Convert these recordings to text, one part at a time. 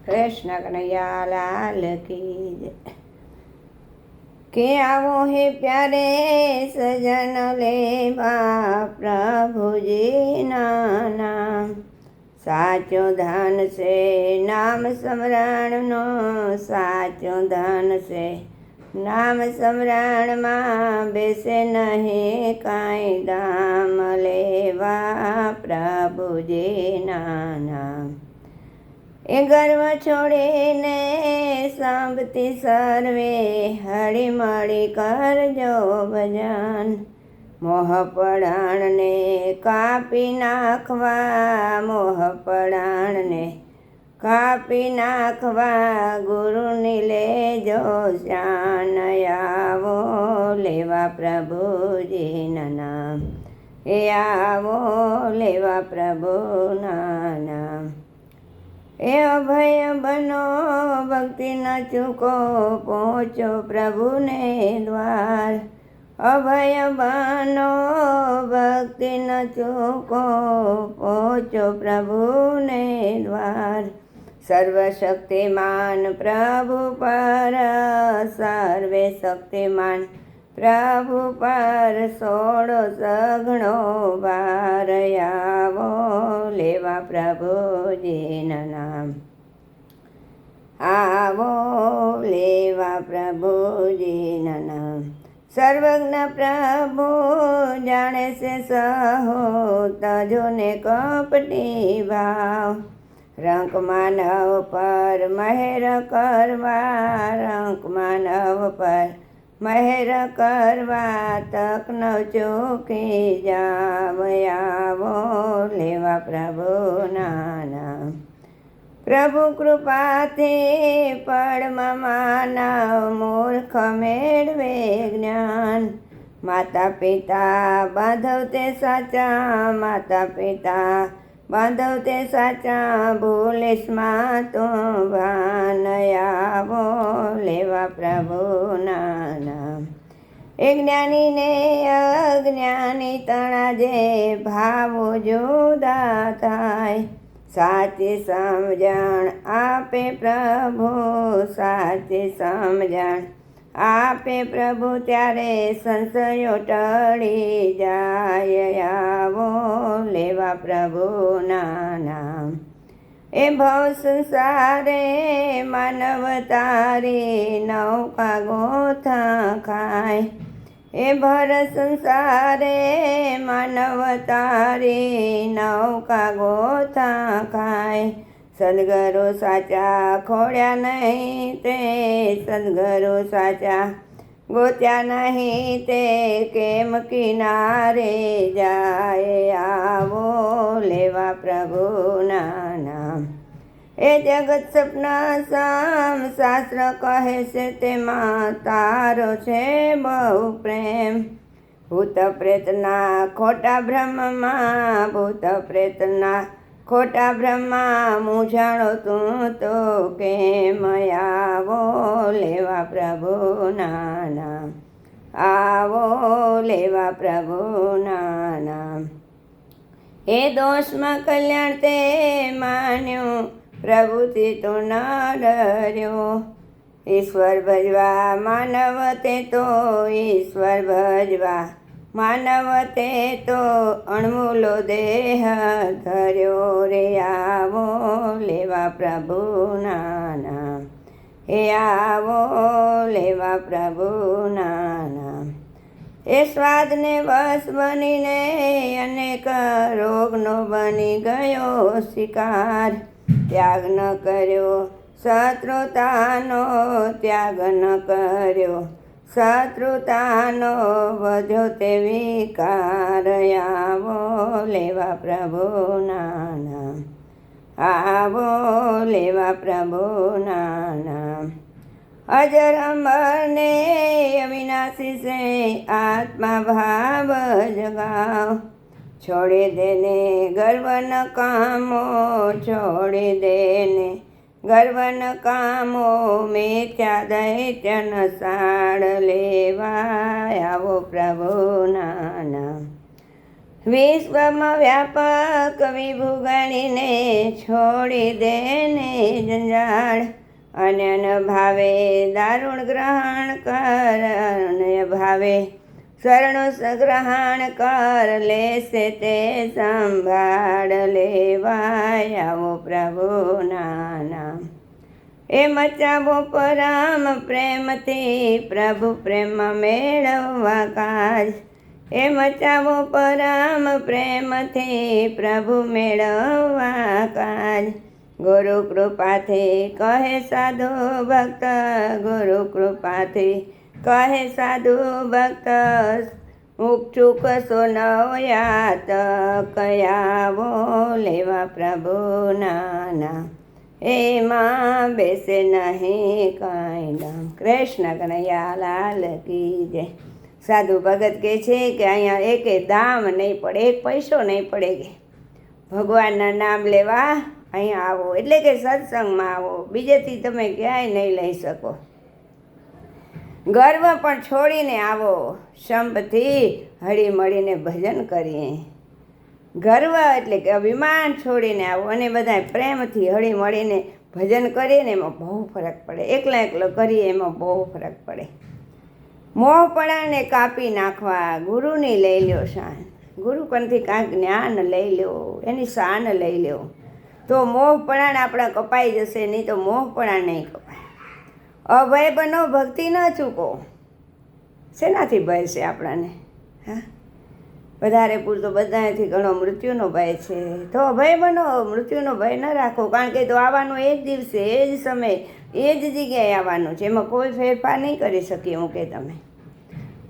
कृष्ण कन्हैया लाल की जय। के आवो हे प्यारे सजन लेवा प्रभु जी नाम। साचो धन से नाम स्मरण नो, साचो धन से नाम स्मरण में बेसे नहीं काई दाम लेवा प्रभु जी नाम। ए गर्व छोड़ीने सांभती सर्वे हળી મળી કરજો ભજન। મોહ પડાણને કાપી નાખવા, મોહ પડાણને કાપી નાખવા ગુરુની લેજો શાન। આવો લેવા પ્રભુજીના નામ, એ આવો લેવા પ્રભુના નામ। એ અભય બનો ભક્તિ ન ચૂકો, પહોંચો પ્રભુને દ્વાર। અભય બનો ભક્તિ ન ચૂકો, પહોંચો પ્રભુને દ્વાર। સર્વશક્તિમાન પ્રભુ પર, સર્વે શક્તિમાન પ્રભુ પર સોળો સઘળો ભાર। આવો લેવા પ્રભુજીના નામ, આવો લેવા પ્રભુજીના નામ। સર્વજ્ઞ પ્રભુ જાણે છે સહો, તજોને કપટી ભાવ। રંક માનવ પર મહેર કરવા, રંક માનવ પર મહેર કરવા તક ન ચૂકી જાવ। આવો લેવા પ્રભુના નામ। પ્રભુ કૃપાથી પળમાં માનવ મૂર્ખ મેળવે જ્ઞાન। માતા પિતા બાંધવતે સાચા, માતા પિતા બાંધવતે સાચા, ભૂલેશમાં તો ભાન। આવો લેવા પ્રભુના નામ। એ જ્ઞાનીને અજ્ઞાની તણા જે ભાવો જુદા થાય। સાચી સમજણ આપે પ્રભુ, સાચી સમજણ આપે પ્રભુ, ત્યારે સંશયો ટળી જાય। આવો લેવા પ્રભુના નામ। એ ભવ સંસારે માનવ તારી નૌકા ગોથા ખાય। એ ભર સંસારે માનવ તારી નૌકા ગોથા ખાય। સદગુરુ સાચા ખોળ્યા નહીં તે, સદગુરુ સાચા ગોત્યા નહીં તે, કેમ કિનારે જાય। આવો લેવા પ્રભુના નામ। એ જગત સપના સામ શાસ્ત્ર કહે છે, તેમાં તારો છે બહુ પ્રેમ। ભૂત પ્રેતના ખોટા બ્રહ્મમાં, ભૂત પ્રેતના ખોટા બ્રહ્મા મૂંઝાણો તું તો કેમ। આવો લેવા પ્રભુના નામ, આવો લેવા પ્રભુના નામ। એ દોષમાં કલ્યાણ તે માન્યું, પ્રભુથી તો ન ડર્યો। ઈશ્વર ભજવા માનવ તે તો, ઈશ્વર ભજવા માનવ તે તો, અણમૂલો દેહ ધર્યો રે। આવો લેવા પ્રભુના નામ, એ આવો લેવા પ્રભુના નામ। એ સ્વાદને વશ બનીને અનેક રોગનો બની ગયો શિકાર। ત્યાગ ન કર્યો શત્રુતાનો, ત્યાગ ન કર્યો શત્રુતાનો, વધ્યો તે વિકાર। આવો લેવા પ્રભુના નામ, આવો લેવા પ્રભુના નામ। અજર અમરને અવિનાશી છે આત્મા ભાવ જગાવ। છોડી દેને ગર્વ ન કામો, છોડી દેને ગર્વ ન કામો, મિથ્યા દૈત્ય ન સાડ લેવા। આવો પ્રભુના નામ, વિશ્વમાં વ્યાપક વિભુ ગણીને છોડી દે ને જંજાળ, અન્ય ભાવે દારૂણ ગ્રહણ કર, અન્ય ભાવે શરણું સગ્રહણ કર, લેશે તે સંભાળ, લેવાય આવો પ્રભુના નામ. એ મચાવો પરમ પ્રેમથી પ્રભુ પ્રેમ મેળવવા કાજ, એ મચાવો પરમ પ્રેમથી પ્રભુ મેળવવા કાજ. ગુરુ કૃપાથી કહે સાધુ ભક્ત, ગુરુ કૃપાથી કહે સાધુ ભક્ત, ઉકચુક સો નવયાત, કયાવો લેવા પ્રભુના નામ. એમાં બેસે નહીં કાંઈ દામ. કૃષ્ણ કનૈયા લાલ કી જય. સાધુ ભગત કહે છે કે અહીંયા એકે દામ નહીં પડે, એક પૈસો નહીં પડે, કે ભગવાનના નામ લેવા અહીંયા આવો, એટલે કે સત્સંગમાં આવો, બીજેથી તમે ક્યાંય નહીં લઈ શકો. ગર્વ પણ છોડીને આવો, સંપથી હળી મળીને ભજન કરીએ. ગર્વ એટલે કે અભિમાન છોડીને આવો અને બધા પ્રેમથી હળી મળીને ભજન કરીએ ને એમાં બહુ ફરક પડે. એકલા એકલો કરીએ એમાં બહુ ફરક પડે. મોહપણાને કાપી નાખવા ગુરુની લઈ લ્યો શાન. ગુરુ કંથી કાંઈક જ્ઞાન લઈ લ્યો, એની શાન લઈ લ્યો, તો મોહપણાને આપણા કપાઈ જશે, નહીં તો મોહપણા નહીં કપાય. અભય બનો, ભક્તિ ન ચૂકો. શેનાથી ભય છે આપણાને? હા, વધારે પૂરતો બધાથી ઘણો મૃત્યુનો ભય છે. તો અભય બનો, મૃત્યુનો ભય ન રાખો, કારણ કે તો આવવાનું એ જ દિવસે, એ જ સમય, એ જ જગ્યાએ આવવાનું છે, એમાં કોઈ ફેરફાર નહીં કરી શકીએ હું કે તમે.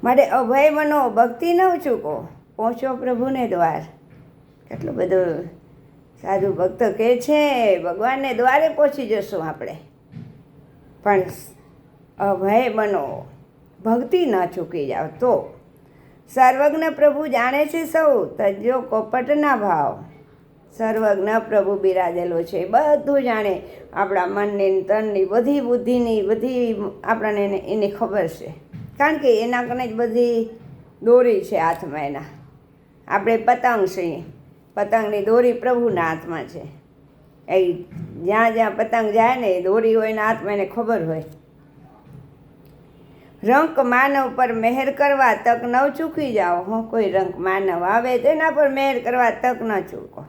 માટે અભય બનો, ભક્તિ ન ચૂકો, પહોંચો પ્રભુને દ્વાર. કેટલું બધું સાધુ ભક્ત કહે છે, ભગવાનને દ્વારે પહોંચી જશું આપણે, પણ અભય બનો, ભક્તિ ન ચૂકી જાઓ તો. સર્વજ્ઞ પ્રભુ જાણે છે સૌ, તજો કપટના ભાવ. સર્વજ્ઞ પ્રભુ બિરાજેલો છે, બધું જાણે, આપણા મનની, તનની, બધી બુદ્ધિની, બધી આપણને એની ખબર છે, કારણ કે એના કને જ બધી દોરી છે હાથમાં એના. આપણે પતંગ છીએ, પતંગની દોરી પ્રભુના હાથમાં છે. એ જ્યાં જ્યાં પતંગ જાય ને એ દોરી હોય એના હાથમાં, એને ખબર હોય. રંક માનવ પર મહેર કરવા તક ન ચૂકી જાઓ. હો, કોઈ રંક માનવ આવે તો એના પર મહેર કરવા તક ન ચૂકો.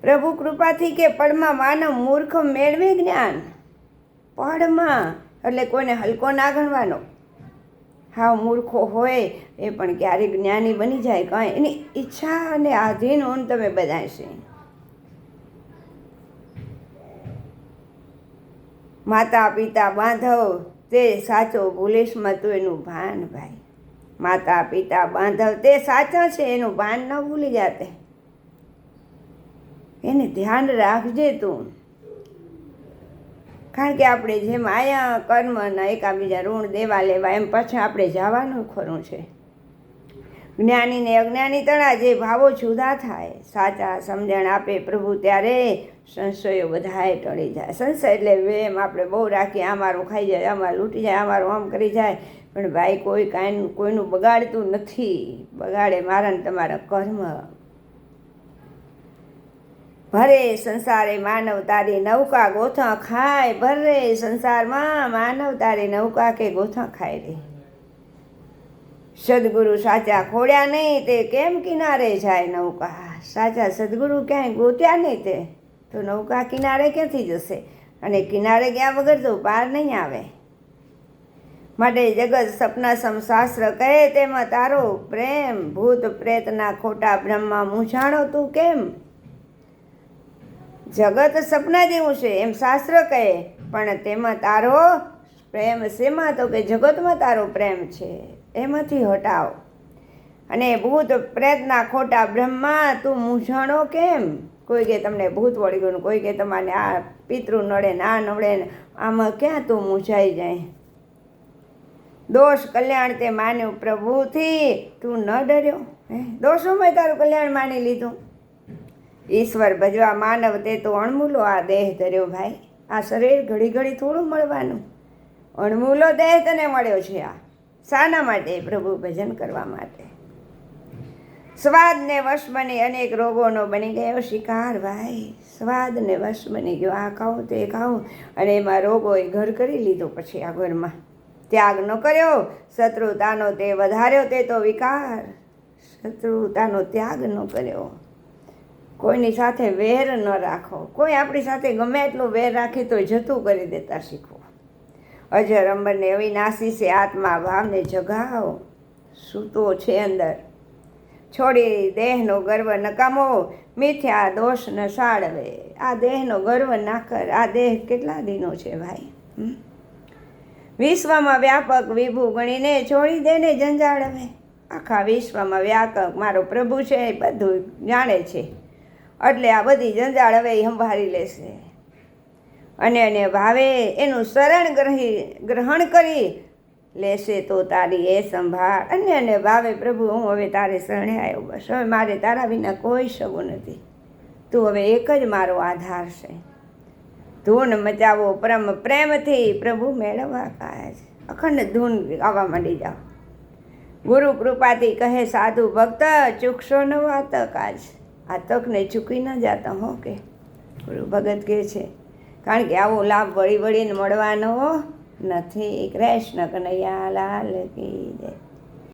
પ્રભુ કૃપાથી કે પળમાં માનવ મૂર્ખ મેળવે જ્ઞાન. પળમાં એટલે કોઈને હલકો ના ગણવાનો. હા, મૂર્ખો હોય એ પણ ક્યારેક જ્ઞાની બની જાય, કાંઈ એની ઈચ્છા અને આધીન હોન તમે બધા છે. માતા પિતા બાંધવ તે સાચો, ભૂલીશમાં તું એનું ભાન ભાઈ. માતા પિતા બાંધવ તે સાચા છે, એનું ભાન ન ભૂલી જાતે, એને ધ્યાન રાખજે તું. કારણ કે આપણે જેમ આયા કર્મના એકાબીજા ઋણ દેવા લેવા, એમ પાછા આપણે જવાનું ખરું છે. જ્ઞાનીને અજ્ઞાની તળા જે ભાવો જુદા થાય, સાચા સમજણ આપે પ્રભુ ત્યારે સંશયો બધાએ ટળી જાય. સંશય એટલે વેમ આપણે બહુ રાખીએ, આ મારું ખાઈ જાય, આ મારું લૂંટી જાય, આ મારું આમ કરી જાય, પણ ભાઈ કોઈ કાંઈ કોઈનું બગાડતું નથી. બગાડે મારા ને તમારા કર્મ. ભરે સંસારે માનવ તારી નૌકા ગોથા ખાય, ભરે સંસારમાં માનવ તારી નૌકા કે ગોથા ખાય રે. સદગુરુ સાચા ખોડ્યા નહીં તે કેમ કિનારે જાય નૌકા. સાચા સદગુરુ ક્યાંય ગોત્યા નહીં તે તો નૌકા કિનારે ક્યાંથી જશે? અને કિનારે ગયા વગર તો પાર નહીં આવે. માટે જગત સપના શાસ્ત્ર કહે તેમાં તારો પ્રેમ, ભૂત પ્રેતના ખોટા બ્રહ્મા મૂંઝાણો તું કેમ? જગત સપના જેવું છે એમ શાસ્ત્ર કહે, પણ તેમાં તારો પ્રેમ શેમાં? તો કે જગતમાં તારો પ્રેમ છે, એમાંથી હટાવ. અને ભૂત પ્રેતના ખોટા બ્રહ્મા તું મૂંઝાણો કેમ? કોઈ કે તમને ભૂત વળી ગયું, કોઈ કે તમારે આ પિતૃ નડે ને આ નડે ને, આમાં ક્યાં તું મૂંઝાઈ જાય? દોષ કલ્યાણ તે માન્યું પ્રભુથી તું ન ડર્યો. દોષોમાં તારું કલ્યાણ માની લીધું. ઈશ્વર ભજવા માનવ તે તો અણમૂલો આ દેહ ધર્યો ભાઈ. આ શરીર ઘડી ઘડી થોડું મળવાનું, અણમૂલો દેહ તને મળ્યો છે. આ શાના માટે? પ્રભુ ભજન કરવા માટે. સ્વાદને વશ બની અનેક રોગોનો બની ગયો શિકાર ભાઈ. સ્વાદને વશ બની ગયો, આ ખાવું તે ખાવું, અને એમાં રોગોએ ઘર કરી લીધું. પછી આ ઘરમાં ત્યાગ ન કર્યો, શત્રુતાનો તે વધાર્યો તે તો વિકાર. શત્રુતાનો ત્યાગ ન કર્યો, કોઈની સાથે વેર ન રાખો. કોઈ આપણી સાથે ગમે એટલું વેર રાખે તો જતું કરી દેતા શીખો. અજર અમરને અવિનાશી છે આત્મા, ભાવને જગાવો. સૂતો છે અંદર, છોડી દેહનો ગર્વ નકામો, મિથ્યા દોષ ન સાળવે. આ દેહનો ગર્વ ના કર. આ દેહ કેટલા દિનો છે ભાઈ. વિશ્વમાં વ્યાપક વિભુ ગણીને છોડી દેને જંજાળ હવે. આખા વિશ્વમાં વ્યાપક મારો પ્રભુ છે, એ બધું જાણે છે, એટલે આ બધી જંજાળ હવે સંભાળી લેશે. અને ભાવે એનું શરણ ગ્રહણ કરી લેશે તો તારી એ સંભાળ. અને ભાવે પ્રભુ હું હવે તારે શરણે આવ્યો, બસ હવે મારે તારા વિના કોઈ સગું નથી. તું હવે એક જ મારો આધાર છે. ધૂન મચાવો પરમ પ્રેમથી, પ્રભુ મેળવવા કાજ. અખંડ ધૂન ગાવા માંડી જાઓ. ગુરુ કૃપાથી કહે સાધુ ભક્ત, ચૂકશો ન આ તક આજ. આ તકને ચૂકી ન જાતા હો કે ગુરુ ભગત કહે છે, કારણ કે આવો લાભ વળી વળીને મળવાનો નથી. કૃષ્ણ કનૈયા લાલ કી જય.